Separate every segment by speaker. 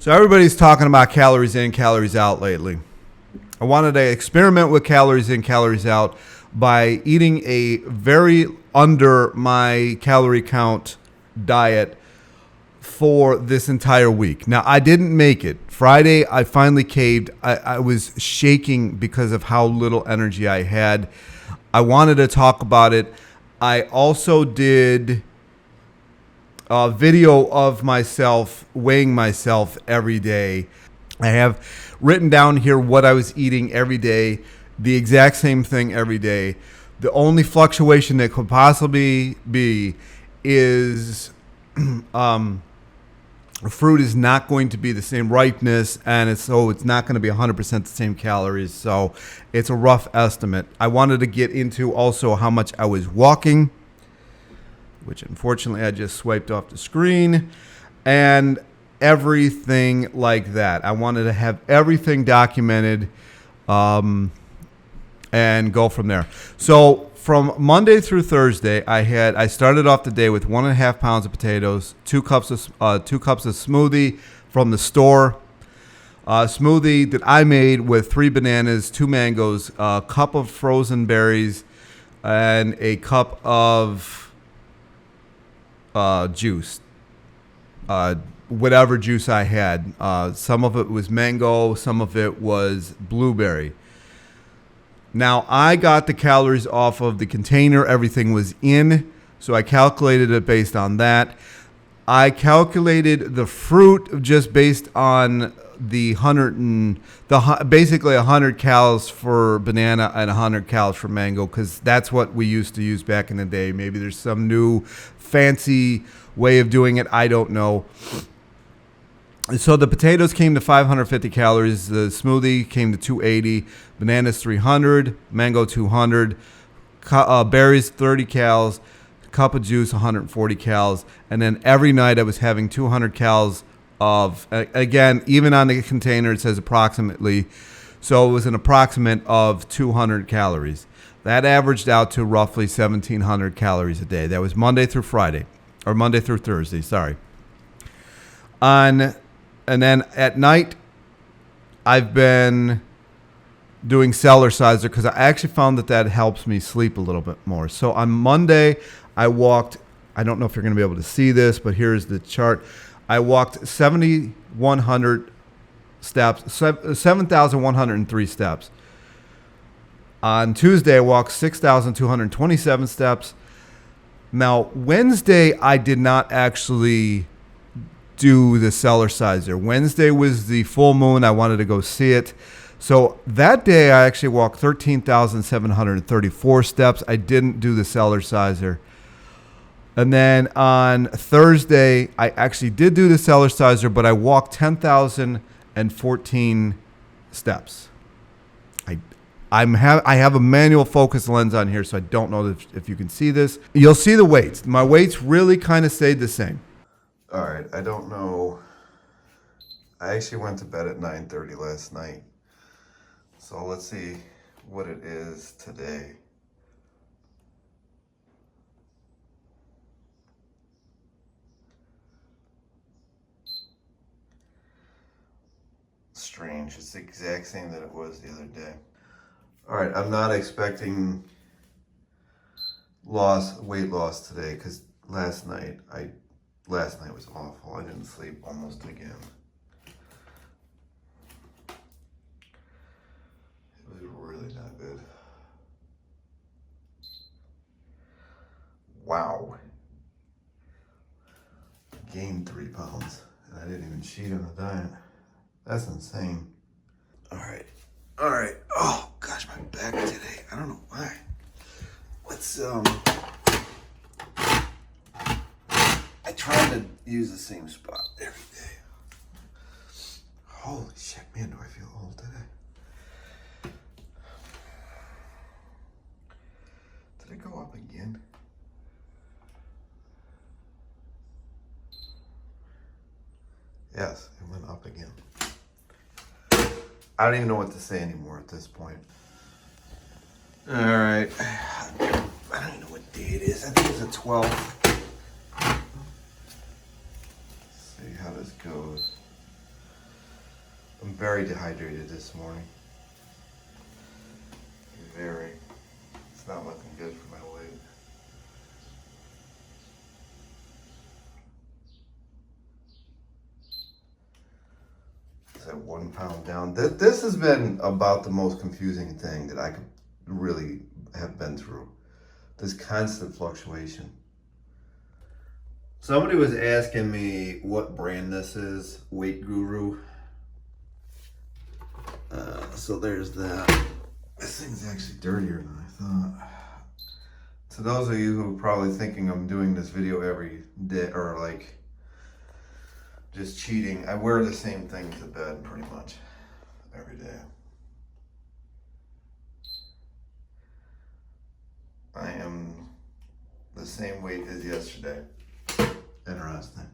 Speaker 1: So everybody's talking about calories in, calories out lately. I wanted to experiment with calories in, calories out by eating a very under my calorie count diet for this entire week. Now, I didn't make it. Friday, I finally caved. I was shaking because of how little energy I had. I wanted to talk about it. I also did a video of myself weighing myself every day. I have written down here what I was eating every day, the exact same thing every day. The only fluctuation that could possibly be is fruit is not going to be the same ripeness, and it's not going to be 100% the same calories. So it's a rough estimate. I wanted to get into also how much I was walking, which unfortunately I just swiped off the screen, and everything like that. I wanted to have everything documented and go from there. So from Monday through Thursday, I started off the day with 1.5 pounds of potatoes, 2 cups of smoothie from the store. Smoothie that I made with 3 bananas, 2 mangoes, a cup of frozen berries, and a cup of juice, whatever juice I had. Some of it was mango, some of it was blueberry. Now, I got the calories off of the container. Everything was in, so I calculated it based on that. I calculated the fruit just based on the basically 100 calories for banana and 100 calories for mango, because that's what we used to use back in the day. Maybe there's some new fancy way of doing it. I don't know. So the potatoes came to 550 calories. The smoothie came to 280. Bananas 300. Mango 200. Berries 30 calories. Cup of juice 140 calories. And then every night I was having 200 calories of, again, even on the container it says approximately. So it was an approximate of 200 calories. That averaged out to roughly 1,700 calories a day. That was Monday through Friday, or Monday through Thursday, sorry. And then at night, I've been doing Cellerciser because I actually found that helps me sleep a little bit more. So on Monday, I walked, I don't know if you're going to be able to see this, but here's the chart. I walked 7,100 steps, 7,103 steps. On Tuesday, I walked 6,227 steps. Now, Wednesday, I did not actually do the Cellerciser. Wednesday was the full moon. I wanted to go see it. So that day, I actually walked 13,734 steps. I didn't do the Cellerciser. And then on Thursday, I actually did do the Cellerciser, but I walked 10,014 steps. I have a manual focus lens on here, so I don't know if you can see this. You'll see the weights. My weights really kind of stayed the same. All right, I don't know. I actually went to bed at 9:30 last night. So let's see what it is today. Strange. It's the exact same that it was the other day. All right, I'm not expecting weight loss today because last night was awful. I didn't sleep almost again. It was really not good. Wow. I gained 3 pounds and I didn't even cheat on the diet. That's insane. All right. Oh gosh, my back today. I don't know why. Let's I try to use the same spot every day. Holy shit, man, do I feel old today. Did it go up again? Yes, it went up again. I don't even know what to say anymore at this point. All right. I don't even know what day it is. I think it's the 12th. Let's see how this goes. I'm very dehydrated this morning. Very. It's not looking good for my weight. It's at 1 pound down. This has been about the most confusing thing that I could really have been through. This constant fluctuation. Somebody was asking me what brand this is, Weight Guru. So there's that. This thing's actually dirtier than I thought. To those of you who are probably thinking I'm doing this video every day, or like just cheating, I wear the same thing to bed pretty much every day. I am the same weight as yesterday. Interesting.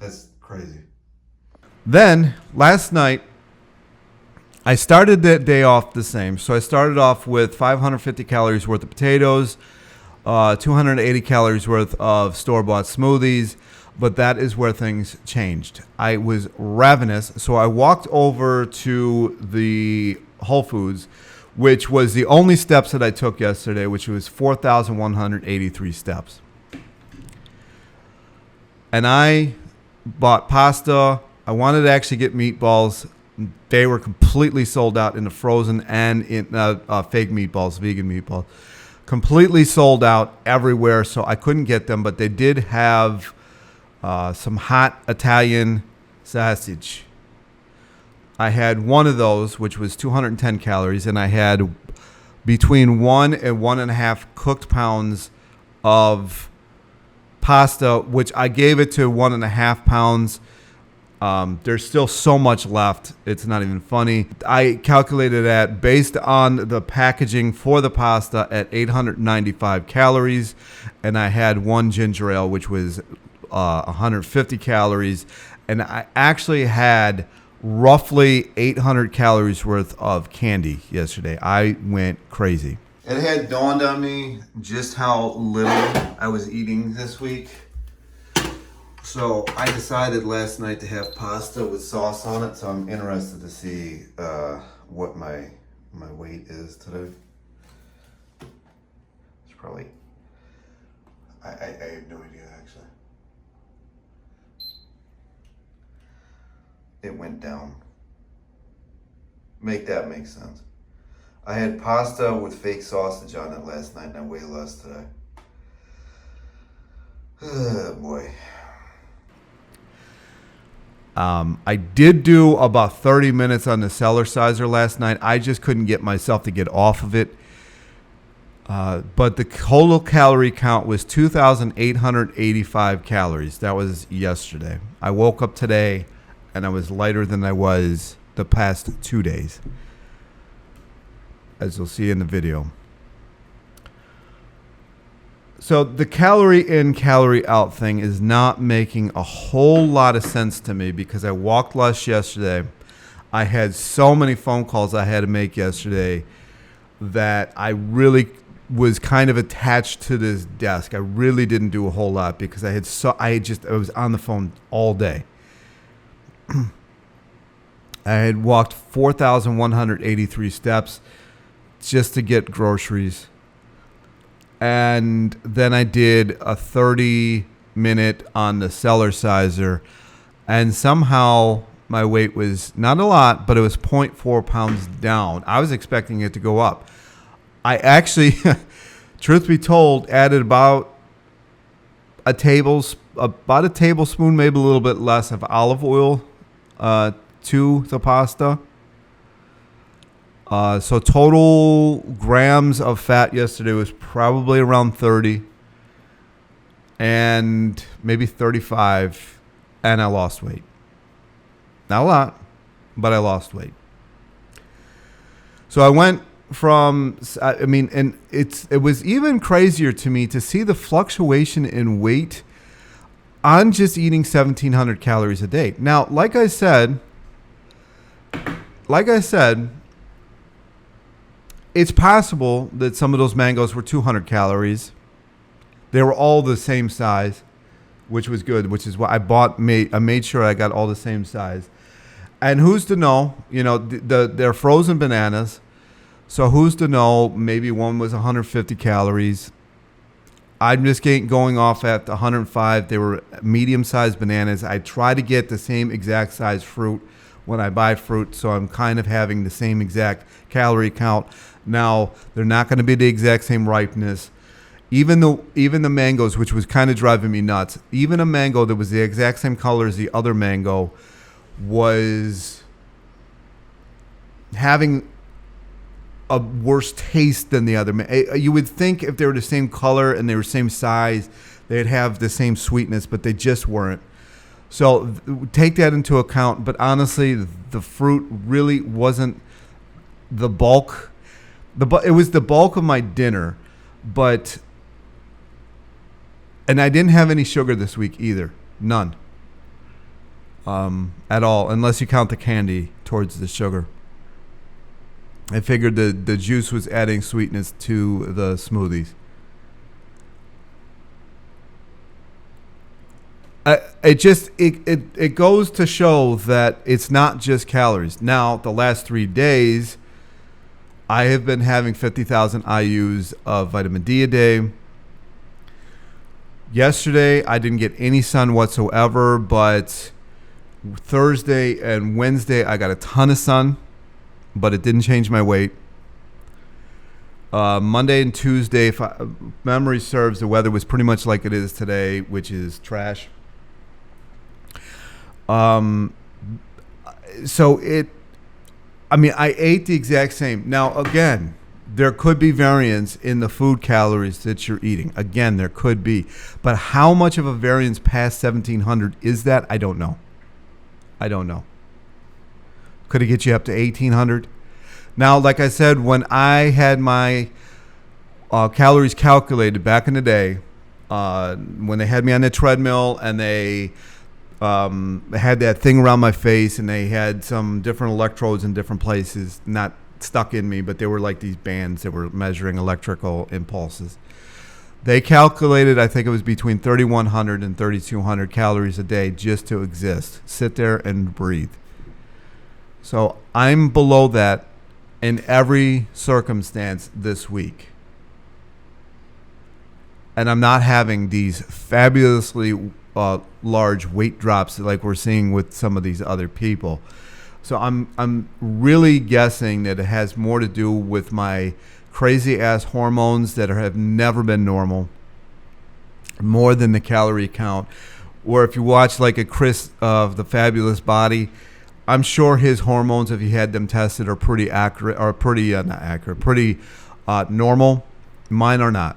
Speaker 1: That's crazy. Then, last night, I started that day off the same. So I started off with 550 calories worth of potatoes, 280 calories worth of store-bought smoothies, but that is where things changed. I was ravenous, so I walked over to the Whole Foods, which was the only steps that I took yesterday, which was 4,183 steps. And I bought pasta. I wanted to actually get meatballs. They were completely sold out in the frozen and in fake meatballs, vegan meatballs. Completely sold out everywhere, so I couldn't get them. But they did have some hot Italian sausage. I had one of those, which was 210 calories, and I had between 1 and 1.5 cooked pounds of pasta, which I gave it to 1.5 pounds. There's still so much left. It's not even funny. I calculated that based on the packaging for the pasta at 895 calories, and I had one ginger ale, which was 150 calories, and I actually had roughly 800 calories worth of candy yesterday. I went crazy. It had dawned on me just how little I was eating this week. So I decided last night to have pasta with sauce on it. So I'm interested to see what my weight is today. It's probably, I have no idea actually. It went down. Make that make sense. I had pasta with fake sausage on it last night and I weigh less today. Oh boy. I did do about 30 minutes on the Cellerciser last night. I just couldn't get myself to get off of it. But the total calorie count was 2,885 calories. That was yesterday. I woke up today and I was lighter than I was the past 2 days, as you'll see in the video. So the calorie in, calorie out thing is not making a whole lot of sense to me because I walked less yesterday. I had so many phone calls I had to make yesterday that I really was kind of attached to this desk. I really didn't do a whole lot because I was on the phone all day. I had walked 4,183 steps just to get groceries. And then I did a 30-minute on the Cellerciser. And somehow my weight was not a lot, but it was 0.4 pounds down. I was expecting it to go up. I actually, truth be told, added about a tablespoon, maybe a little bit less of olive oil to the pasta. So total grams of fat yesterday was probably around 30 and maybe 35, and I lost weight. Not a lot, but I lost weight. So I went from, and it was even crazier to me to see the fluctuation in weight on just eating 1,700 calories a day. Now, like I said, it's possible that some of those mangoes were 200 calories. They were all the same size, which was good, which is why I made sure I got all the same size. And who's to know? They're frozen bananas. So who's to know? Maybe one was 150 calories. I'm just going off at 105. They were medium-sized bananas. I try to get the same exact size fruit when I buy fruit, so I'm kind of having the same exact calorie count. Now, they're not going to be the exact same ripeness. Even the mangoes, which was kind of driving me nuts, even a mango that was the exact same color as the other mango was having a worse taste than the other. You would think if they were the same color and they were same size, they'd have the same sweetness, but they just weren't. So take that into account. But honestly, the fruit really wasn't the bulk. It was the bulk of my dinner, and I didn't have any sugar this week either. None. At all, unless you count the candy towards the sugar. I figured the juice was adding sweetness to the smoothies. It goes to show that it's not just calories. Now, the last 3 days, I have been having 50,000 IUs of vitamin D a day. Yesterday, I didn't get any sun whatsoever, but Thursday and Wednesday, I got a ton of sun. But it didn't change my weight. Monday and Tuesday, if memory serves, the weather was pretty much like it is today, which is trash. I ate the exact same. Now, again, there could be variance in the food calories that you're eating. Again, there could be. But how much of a variance past 1,700 is that? I don't know. Could it get you up to 1,800? Now, like I said, when I had my calories calculated back in the day, when they had me on the treadmill and they had that thing around my face and they had some different electrodes in different places, not stuck in me, but they were like these bands that were measuring electrical impulses. They calculated, I think it was between 3,100 and 3,200 calories a day just to exist, sit there and breathe. So I'm below that in every circumstance this week. And I'm not having these fabulously large weight drops like we're seeing with some of these other people. So I'm really guessing that it has more to do with my crazy ass hormones that have never been normal, more than the calorie count. Or if you watch like a Chris of the Fabulous Body, I'm sure his hormones, if he had them tested, are pretty accurate, or pretty not accurate, pretty normal. Mine are not.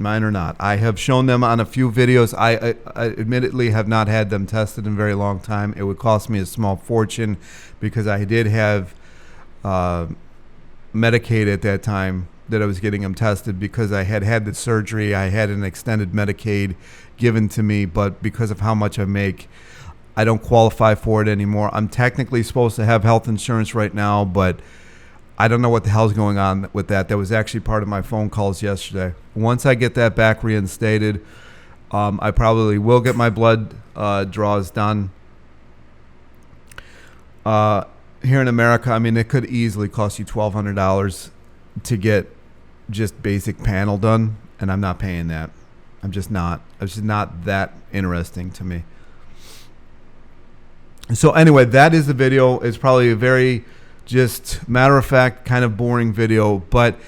Speaker 1: I have shown them on a few videos. I admittedly have not had them tested in a very long time. It would cost me a small fortune because I did have Medicaid at that time that I was getting them tested because I had the surgery. I had an extended Medicaid given to me, but because of how much I make, I don't qualify for it anymore. I'm technically supposed to have health insurance right now, but I don't know what the hell's going on with that. That was actually part of my phone calls yesterday. Once I get that back reinstated, I probably will get my blood draws done. Here in America, I mean, it could easily cost you $1,200 to get just basic panel done, and I'm not paying that. I'm just not. It's just not that interesting to me. So anyway, that is the video. It's probably a very just matter-of-fact, kind of boring video, but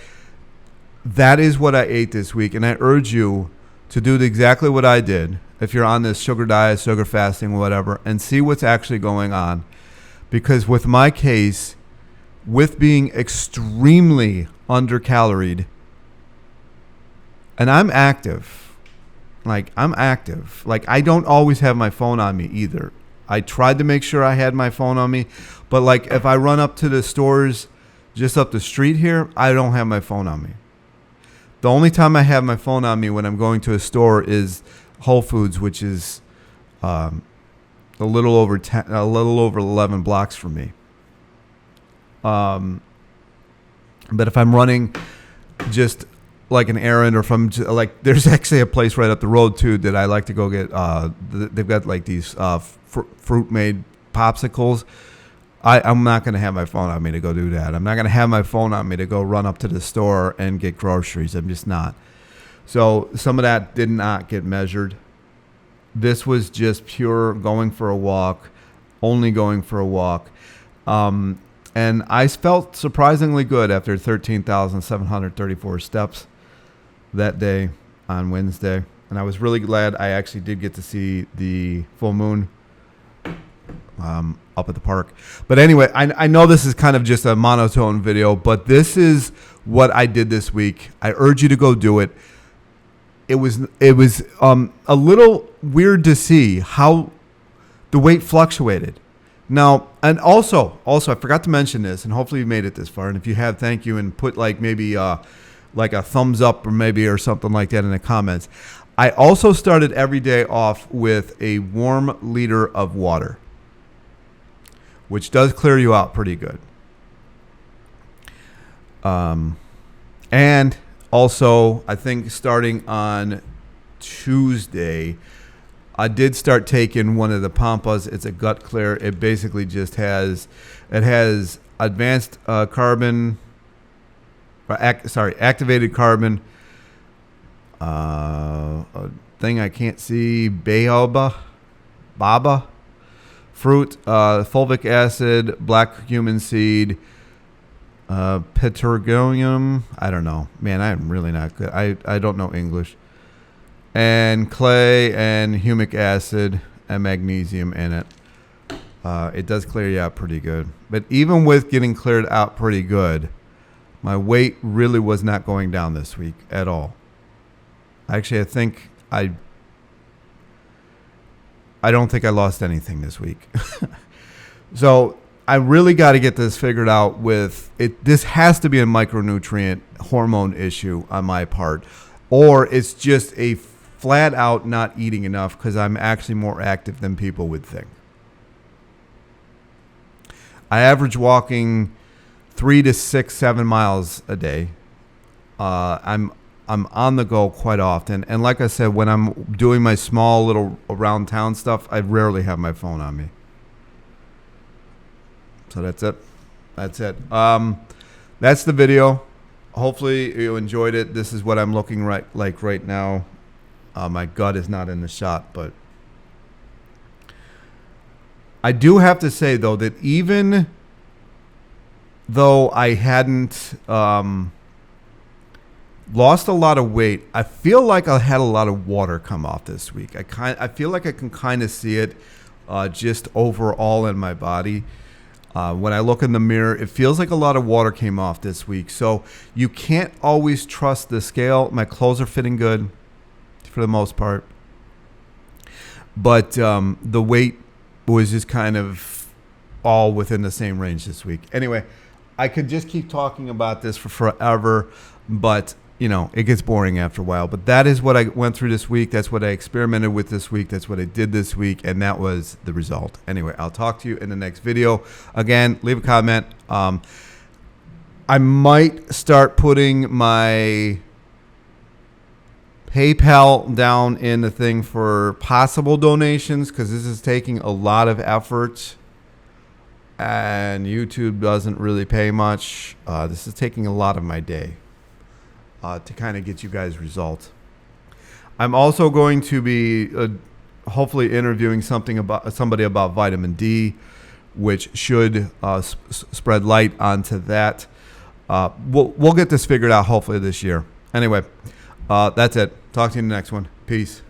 Speaker 1: that is what I ate this week, and I urge you to do exactly what I did if you're on this sugar diet, sugar fasting, whatever, and see what's actually going on. Because with my case, with being extremely undercaloried, and I'm active, like I don't always have my phone on me either. I tried to make sure I had my phone on me, but like if I run up to the stores just up the street here, I don't have my phone on me. The only time I have my phone on me when I'm going to a store is Whole Foods, which is a little over 11 blocks from me. But if I'm running just like an errand, or from like, there's actually a place right up the road too that I like to go get. They've got like these fruit made popsicles. I'm not going to have my phone on me to go do that. I'm not going to have my phone on me to go run up to the store and get groceries. I'm just not. So some of that did not get measured. This was just pure going for a walk, only going for a walk. And I felt surprisingly good after 13,734 steps that day on Wednesday. And I was really glad I actually did get to see the full moon up at the park. But anyway, I know this is kind of just a monotone video, but this is what I did this week. I urge you to go do it. It was a little weird to see how the weight fluctuated. Now, and also I forgot to mention this, and hopefully you made it this far. And if you have, thank you, and put like maybe like a thumbs up or something like that in the comments. I also started every day off with a warm liter of water, which does clear you out pretty good. And also, I think starting on Tuesday, I did start taking one of the Pampas. It's a gut clear. It basically just has advanced activated carbon, a thing I can't see, baba fruit, fulvic acid, black cumin seed, petrogonium. I don't know. Man, I'm really not good. I don't know English. And clay and humic acid and magnesium in it. It does clear you out pretty good. But even with getting cleared out pretty good, my weight really was not going down this week at all. Actually, I don't think I lost anything this week. So I really got to get this figured out with it. This has to be a micronutrient hormone issue on my part, or it's just a flat out not eating enough because I'm actually more active than people would think. I average walking 3 to 6, 7 miles a day. I'm on the go quite often. And like I said, when I'm doing my small little around town stuff, I rarely have my phone on me. So that's it. That's the video. Hopefully you enjoyed it. This is what I'm looking like right now. My gut is not in the shot, but I do have to say, though, that even though I hadn't lost a lot of weight, I feel like I had a lot of water come off this week. I feel like I can kind of see it just overall in my body. When I look in the mirror, it feels like a lot of water came off this week. So you can't always trust the scale. My clothes are fitting good for the most part. But the weight was just kind of all within the same range this week. Anyway, I could just keep talking about this for forever, but you know, it gets boring after a while. But that is what I went through this week. That's what I experimented with this week. That's what I did this week. And that was the result. Anyway, I'll talk to you in the next video. Again, leave a comment. I might start putting my PayPal down in the thing for possible donations, because this is taking a lot of effort. And YouTube doesn't really pay much. This is taking a lot of my day. To kind of get you guys results. I'm also going to be hopefully interviewing somebody about vitamin D, which should spread light onto that. We'll get this figured out hopefully this year. Anyway, that's it. Talk to you in the next one. Peace.